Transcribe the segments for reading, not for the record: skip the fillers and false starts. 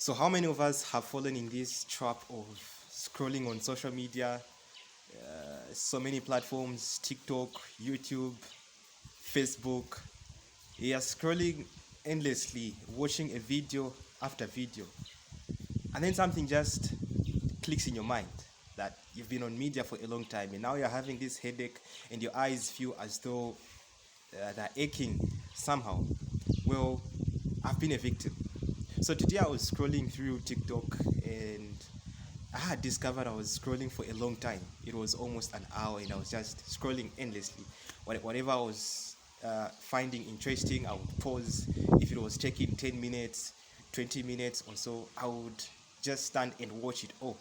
So, how many of us have fallen in this trap of scrolling on social media, so many platforms, TikTok, YouTube, Facebook? You are scrolling endlessly, watching a video after video, and then something just clicks in your mind that you've been on media for a long time and now you're having this headache and your eyes feel as though they're aching somehow. Well, I've been a victim. So today I was scrolling through TikTok and I had discovered I was scrolling for a long time. It was almost an hour and I was just scrolling endlessly. Whatever I was finding interesting, I would pause. If it was taking 10 minutes, 20 minutes or so, I would just stand and watch it all.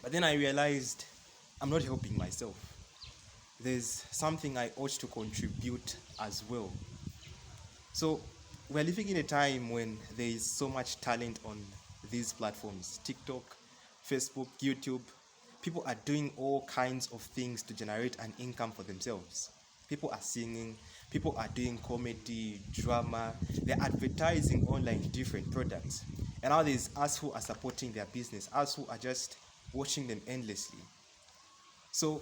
But then I realized I'm not helping myself. There's something I ought to contribute as well. So we're living in a time when there is so much talent on these platforms: TikTok, Facebook, YouTube. People are doing all kinds of things to generate an income for themselves. People are singing, people are doing comedy, drama, they're advertising online different products. And now there's us who are supporting their business, us who are just watching them endlessly. So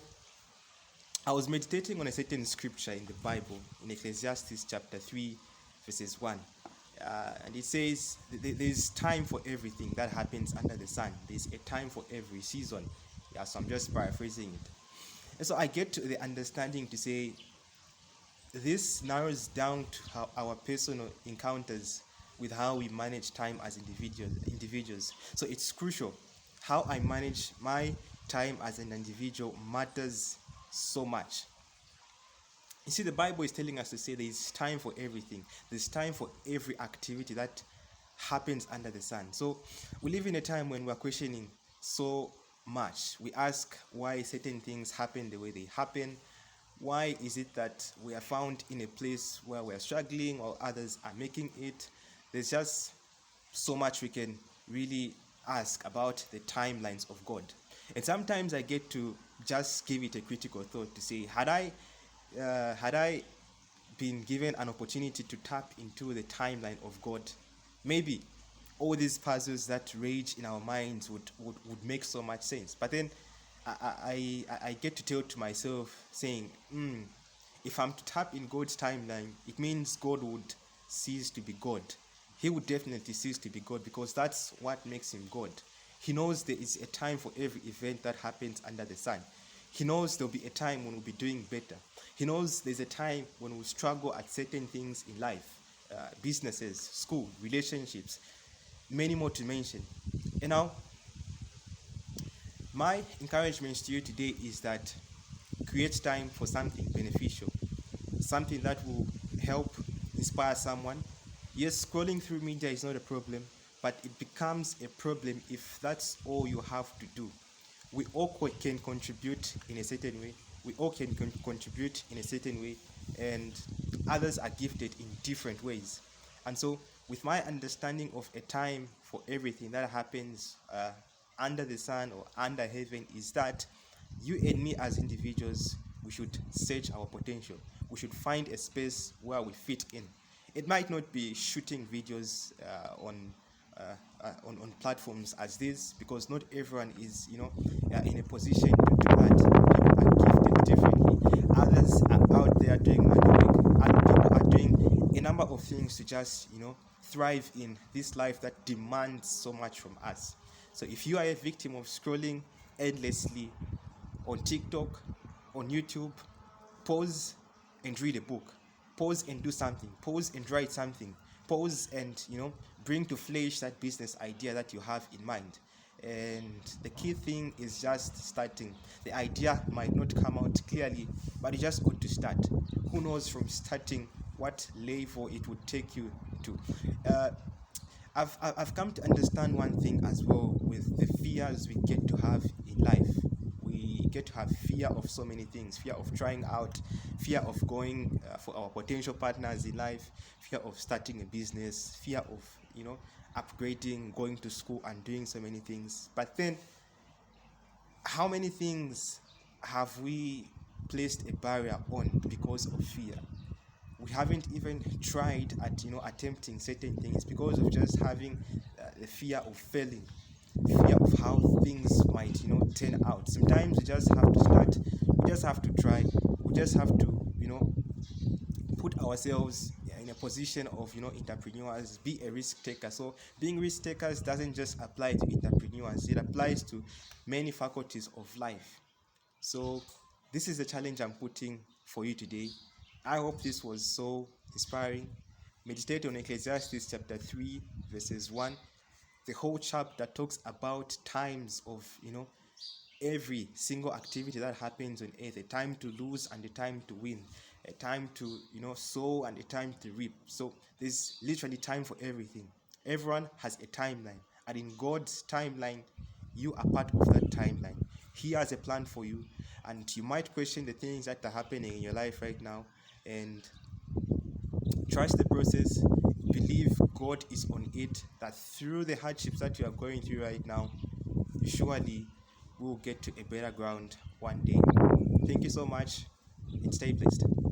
I was meditating on a certain scripture in the Bible, in Ecclesiastes chapter 3, verses 1. And it says, there's time for everything that happens under the sun. There's a time for every season. Yeah, so I'm just paraphrasing it. And so I get to the understanding to say, this narrows down to how our personal encounters with how we manage time as individuals. So it's crucial. How I manage my time as an individual matters so much. You see, the Bible is telling us to say there is time for everything. There's time for every activity that happens under the sun. So we live in a time when we're questioning so much. We ask why certain things happen the way they happen. Why is it that we are found in a place where we're struggling while others are making it? There's just so much we can really ask about the timelines of God. And sometimes I get to just give it a critical thought to say, had I been given an opportunity to tap into the timeline of God, maybe all these puzzles that rage in our minds would make so much sense. But then I get to tell to myself, saying, if I'm to tap in God's timeline, it means God would cease to be God. He would definitely cease to be God because that's what makes him God. He knows there is a time for every event that happens under the sun. He knows there'll be a time when we'll be doing better. He knows there's a time when we'll struggle at certain things in life, businesses, school, relationships, many more to mention. And now, my encouragement to you today is that create time for something beneficial, something that will help inspire someone. Yes, scrolling through media is not a problem, but it becomes a problem if that's all you have to do. We all can contribute in a certain way. We all can contribute in a certain way, and others are gifted in different ways. And so, with my understanding of a time for everything that happens under the sun or under heaven, is that you and me as individuals, we should search our potential. We should find a space where we fit in. It might not be shooting videos on platforms as this, because not everyone is in a position to do that. People are gifted differently. Others are out there doing money work. Other people are doing a number of things to just thrive in this life that demands so much from us. So if you are a victim of scrolling endlessly on TikTok, on YouTube, pause and read a book. Pause and do something. Pause and write something. Pause and bring to flesh that business idea that you have in mind. And the key thing is just starting. The idea might not come out clearly, but you just got to start. Who knows from starting what level it would take you to. Uh, I've come to understand one thing as well with the fears we get to have in life. We get to have fear of so many things: fear of trying out, fear of going for our potential partners in life, fear of starting a business, fear of upgrading, going to school and doing so many things. But then, how many things have we placed a barrier on because of fear? We haven't even tried at attempting certain things because of just having the fear of failing, fear of how things might, turn out. Sometimes we just have to start, we just have to try, we just have to, put ourselves in a position of, entrepreneurs, be a risk taker. So being risk takers doesn't just apply to entrepreneurs, it applies to many faculties of life. So this is the challenge I'm putting for you today. I hope this was so inspiring. Meditate on Ecclesiastes chapter 3 verses 1. The whole chapter talks about times of, every single activity that happens on earth, a time to lose and a time to win, a time to, sow and a time to reap. So there's literally time for everything. Everyone has a timeline, and in God's timeline, you are part of that timeline. He has a plan for you, and you might question the things that are happening in your life right now, and trust the process. Believe God is on it, that through the hardships that you are going through right now, surely we'll get to a better ground one day. Thank you so much, and stay blessed.